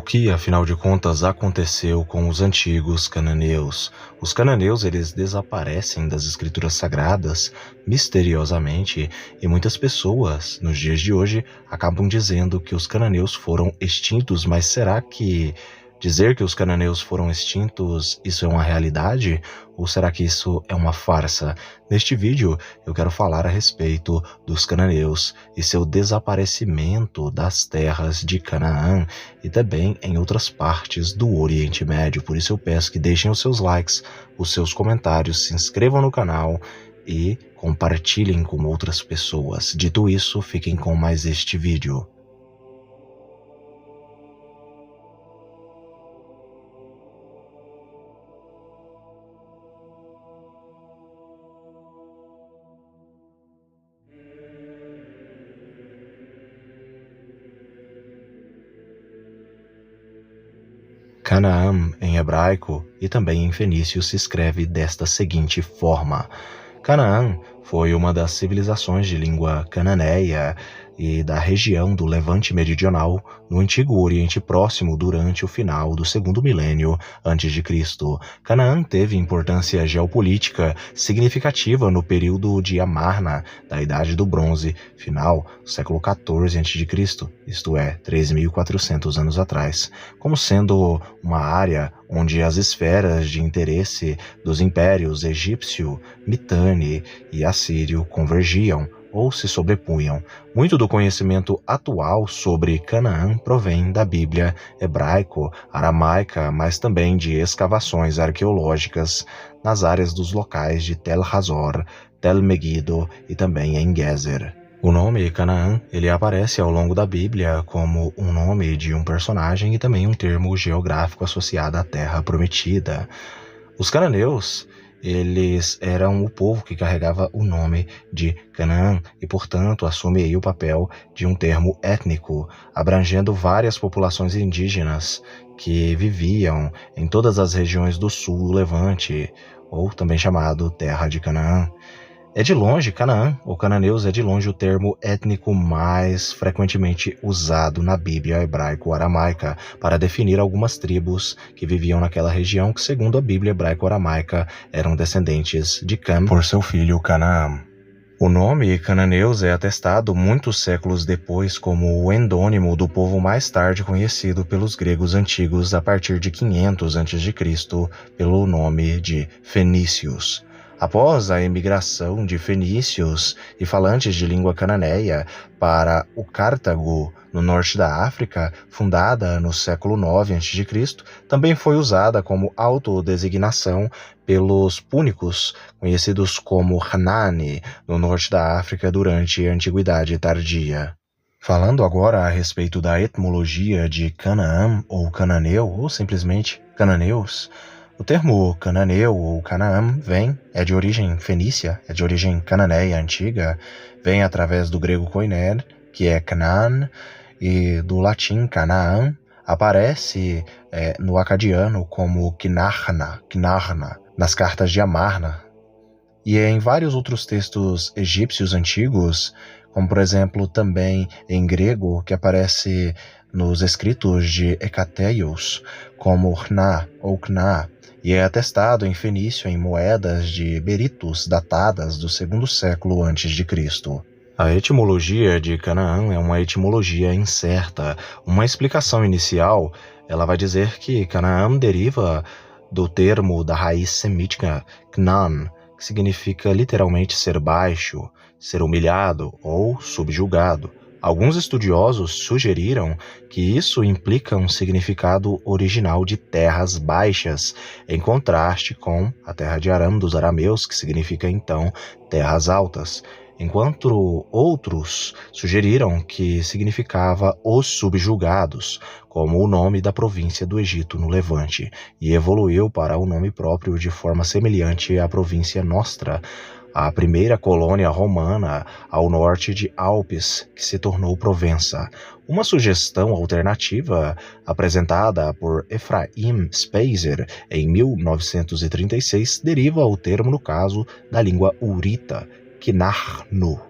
que, afinal de contas, aconteceu com os antigos cananeus? Os cananeus, eles desaparecem das escrituras sagradas misteriosamente, e muitas pessoas, nos dias de hoje, acabam dizendo que os cananeus foram extintos, mas será que dizer que os cananeus foram extintos, isso é uma realidade? Ou será que isso é uma farsa? Neste vídeo, eu quero falar a respeito dos cananeus e seu desaparecimento das terras de Canaã e também em outras partes do Oriente Médio. Por isso eu peço que deixem os seus likes, os seus comentários, se inscrevam no canal e compartilhem com outras pessoas. Dito isso, fiquem com mais este vídeo. Canaã, em hebraico e também em fenício, se escreve desta seguinte forma. Canaã foi uma das civilizações de língua cananeia e da região do Levante Meridional, no antigo Oriente Próximo durante o final do segundo milênio a.C. Canaã teve importância geopolítica significativa no período de Amarna, da Idade do Bronze, final do século XIV a.C., isto é, 3.400 anos atrás, como sendo uma área onde as esferas de interesse dos impérios egípcio, mitane e assírio convergiam ou se sobrepunham. Muito do conhecimento atual sobre Canaã provém da Bíblia hebraico-aramaica, mas também de escavações arqueológicas nas áreas dos locais de Tel Hazor, Tel Megiddo e também em Gezer. O nome Canaã, ele aparece ao longo da Bíblia como um nome de um personagem e também um termo geográfico associado à Terra Prometida. Os cananeus, eles eram o povo que carregava o nome de Canaã e, portanto, assume aí o papel de um termo étnico, abrangendo várias populações indígenas que viviam em todas as regiões do sul do Levante, ou também chamado Terra de Canaã. É de longe, Canaã, ou cananeus, é de longe o termo étnico mais frequentemente usado na Bíblia hebraico-aramaica para definir algumas tribos que viviam naquela região que, segundo a Bíblia hebraico-aramaica, eram descendentes de Cam por seu filho Canaã. O nome cananeus é atestado muitos séculos depois como o endônimo do povo mais tarde conhecido pelos gregos antigos a partir de 500 a.C. pelo nome de fenícios. Após a emigração de fenícios e falantes de língua cananeia para o Cartago, no norte da África, fundada no século IX a.C., também foi usada como autodesignação pelos púnicos, conhecidos como Hanani, no norte da África durante a Antiguidade Tardia. Falando agora a respeito da etimologia de Canaã ou cananeu, ou simplesmente cananeus, o termo cananeu ou Canaã é de origem fenícia, é de origem cananeia antiga, vem através do grego koiner, que é Canaan, e do latim Canaã, aparece no acadiano como Knarna, nas cartas de Amarna, e em vários outros textos egípcios antigos, como por exemplo também em grego, que aparece nos escritos de Hecateios, como Hna ou Kna, e é atestado em fenício em moedas de beritos datadas do segundo século a.C. A etimologia de Canaã é uma etimologia incerta. Uma explicação inicial, ela vai dizer que Canaã deriva do termo da raiz semítica Knan, que significa literalmente ser baixo, ser humilhado ou subjugado. Alguns estudiosos sugeriram que isso implica um significado original de terras baixas, em contraste com a terra de Aram dos arameus, que significa então terras altas, enquanto outros sugeriram que significava os subjugados, como o nome da província do Egito no Levante, e evoluiu para o nome próprio de forma semelhante à província Nostra, a primeira colônia romana ao norte de Alpes, que se tornou Provença. Uma sugestão alternativa apresentada por Ephraim Speiser em 1936 deriva o termo, no caso, da língua urita, Knarhu,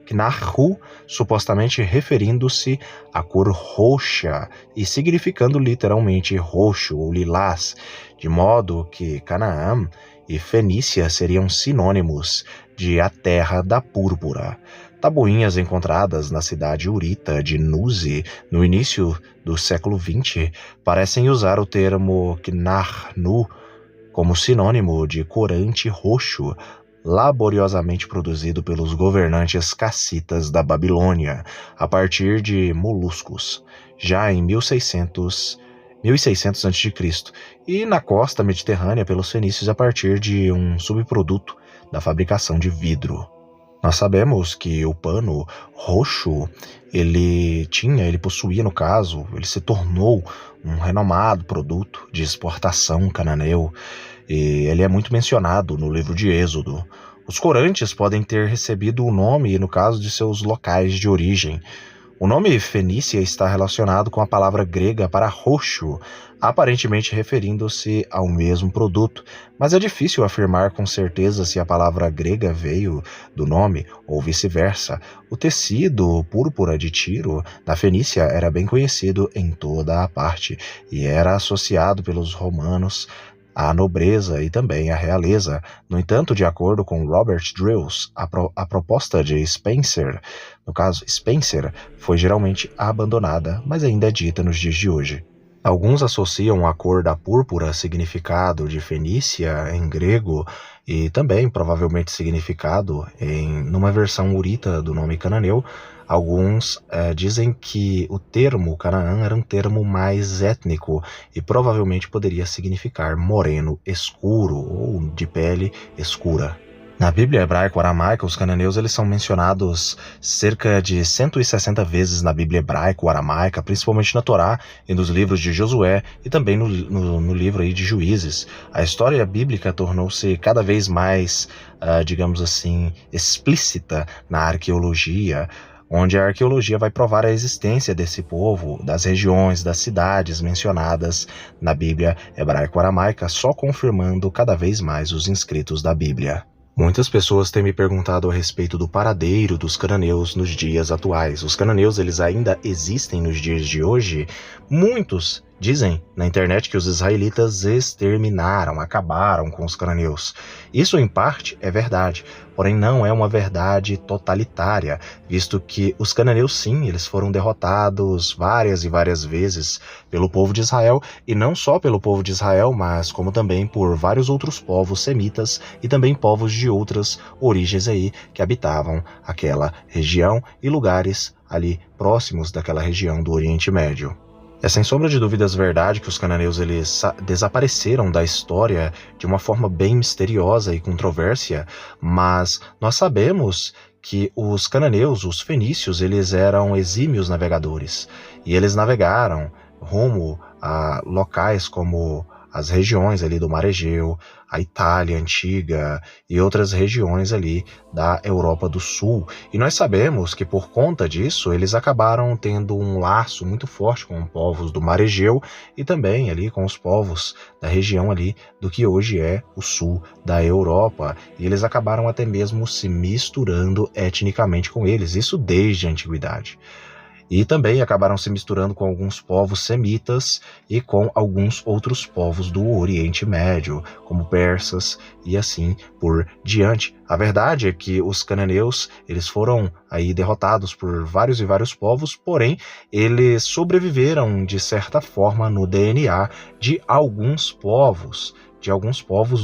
Knarhu, supostamente referindo-se à cor roxa e significando literalmente roxo ou lilás, de modo que Canaã e Fenícia seriam sinônimos de a terra da púrpura. Tabuinhas encontradas na cidade urita de Nuzi no início do século XX parecem usar o termo Knarnu como sinônimo de corante roxo, laboriosamente produzido pelos governantes cassitas da Babilônia, a partir de moluscos, já em 1600 a.C., e na costa mediterrânea pelos fenícios a partir de um subproduto da fabricação de vidro. Nós sabemos que o pano roxo, ele possuía, no caso, ele se tornou um renomado produto de exportação cananeu, e ele é muito mencionado no livro de Êxodo. Os corantes podem ter recebido o nome, no caso, de seus locais de origem. O nome Fenícia está relacionado com a palavra grega para roxo, aparentemente referindo-se ao mesmo produto, mas é difícil afirmar com certeza se a palavra grega veio do nome ou vice-versa. O tecido púrpura de Tiro, da Fenícia, era bem conhecido em toda a parte e era associado pelos romanos à nobreza e também à realeza. No entanto, de acordo com Robert Drills, a proposta de Spencer, no caso Spencer, foi geralmente abandonada, mas ainda é dita nos dias de hoje. Alguns associam a cor da púrpura significado de Fenícia em grego e também provavelmente significado numa versão urita do nome cananeu. Alguns dizem que o termo Canaã era um termo mais étnico e provavelmente poderia significar moreno escuro ou de pele escura. Na Bíblia hebraico-aramaica, os cananeus eles são mencionados cerca de 160 vezes na Bíblia hebraico-aramaica, principalmente na Torá e nos livros de Josué e também no livro aí de Juízes. A história bíblica tornou-se cada vez mais, digamos assim, explícita na arqueologia, onde a arqueologia vai provar a existência desse povo, das regiões, das cidades mencionadas na Bíblia hebraico-aramaica, só confirmando cada vez mais os inscritos da Bíblia. Muitas pessoas têm me perguntado a respeito do paradeiro dos cananeus nos dias atuais. Os cananeus eles ainda existem nos dias de hoje? Muitos dizem na internet que os israelitas exterminaram, acabaram com os cananeus. Isso em parte é verdade, porém não é uma verdade totalitária, visto que os cananeus sim, eles foram derrotados várias e várias vezes pelo povo de Israel, e não só pelo povo de Israel, mas como também por vários outros povos semitas e também povos de outras origens aí que habitavam aquela região e lugares ali próximos daquela região do Oriente Médio. É sem sombra de dúvidas verdade que os cananeus eles desapareceram da história de uma forma bem misteriosa e controvérsia, mas nós sabemos que os cananeus, os fenícios, eles eram exímios navegadores e eles navegaram rumo a locais como as regiões ali do Mar Egeu, a Itália antiga e outras regiões ali da Europa do Sul. E nós sabemos que por conta disso eles acabaram tendo um laço muito forte com os povos do Mar Egeu e também ali com os povos da região ali do que hoje é o sul da Europa. E eles acabaram até mesmo se misturando etnicamente com eles, isso desde a antiguidade. E também acabaram se misturando com alguns povos semitas e com alguns outros povos do Oriente Médio, como persas e assim por diante. A verdade é que os cananeus eles foram aí derrotados por vários e vários povos, porém eles sobreviveram de certa forma no DNA de alguns povos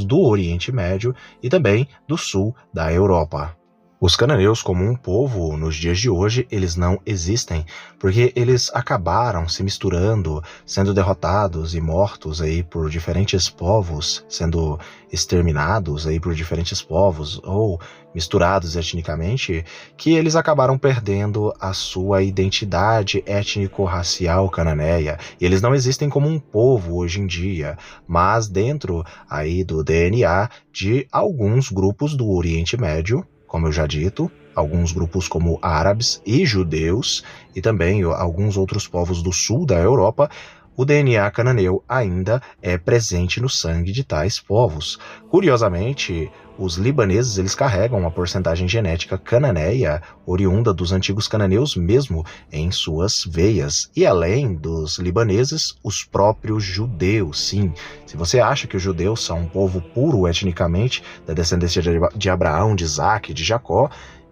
do Oriente Médio e também do sul da Europa. Os cananeus, como um povo, nos dias de hoje, eles não existem, porque eles acabaram se misturando, sendo derrotados e mortos aí por diferentes povos, sendo exterminados aí por diferentes povos, ou misturados etnicamente, que eles acabaram perdendo a sua identidade étnico-racial cananeia. E eles não existem como um povo hoje em dia, mas dentro aí do DNA de alguns grupos do Oriente Médio, como eu já dito, alguns grupos como árabes e judeus, e também alguns outros povos do sul da Europa, o DNA cananeu ainda é presente no sangue de tais povos. Curiosamente, os libaneses eles carregam uma porcentagem genética cananeia oriunda dos antigos cananeus mesmo em suas veias. E além dos libaneses, os próprios judeus, sim. Se você acha que os judeus são um povo puro etnicamente, da descendência de Abraão, de Isaac, de Jacó,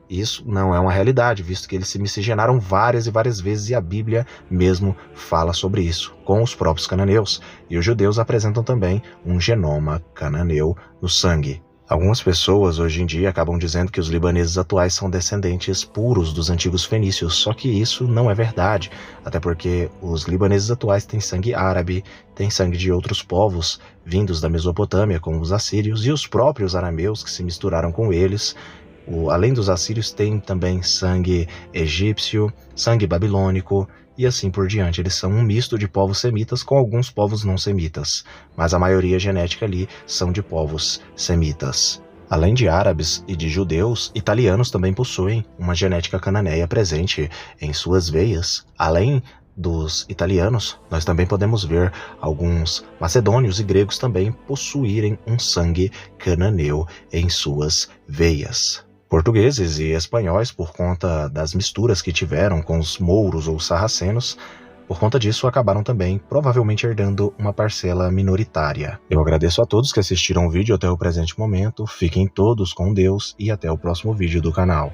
isso não é uma realidade, visto que eles se miscigenaram várias e várias vezes e a Bíblia mesmo fala sobre isso, com os próprios cananeus. E os judeus apresentam também um genoma cananeu no sangue. Algumas pessoas hoje em dia acabam dizendo que os libaneses atuais são descendentes puros dos antigos fenícios, só que isso não é verdade, até porque os libaneses atuais têm sangue árabe, têm sangue de outros povos vindos da Mesopotâmia, como os assírios e os próprios arameus que se misturaram com eles. Além dos assírios, tem também sangue egípcio, sangue babilônico e assim por diante. Eles são um misto de povos semitas com alguns povos não semitas, mas a maioria genética ali são de povos semitas. Além de árabes e de judeus, italianos também possuem uma genética cananeia presente em suas veias. Além dos italianos, nós também podemos ver alguns macedônios e gregos também possuírem um sangue cananeu em suas veias. Portugueses e espanhóis, por conta das misturas que tiveram com os mouros ou sarracenos, por conta disso acabaram também provavelmente herdando uma parcela minoritária. Eu agradeço a todos que assistiram o vídeo até o presente momento, fiquem todos com Deus e até o próximo vídeo do canal.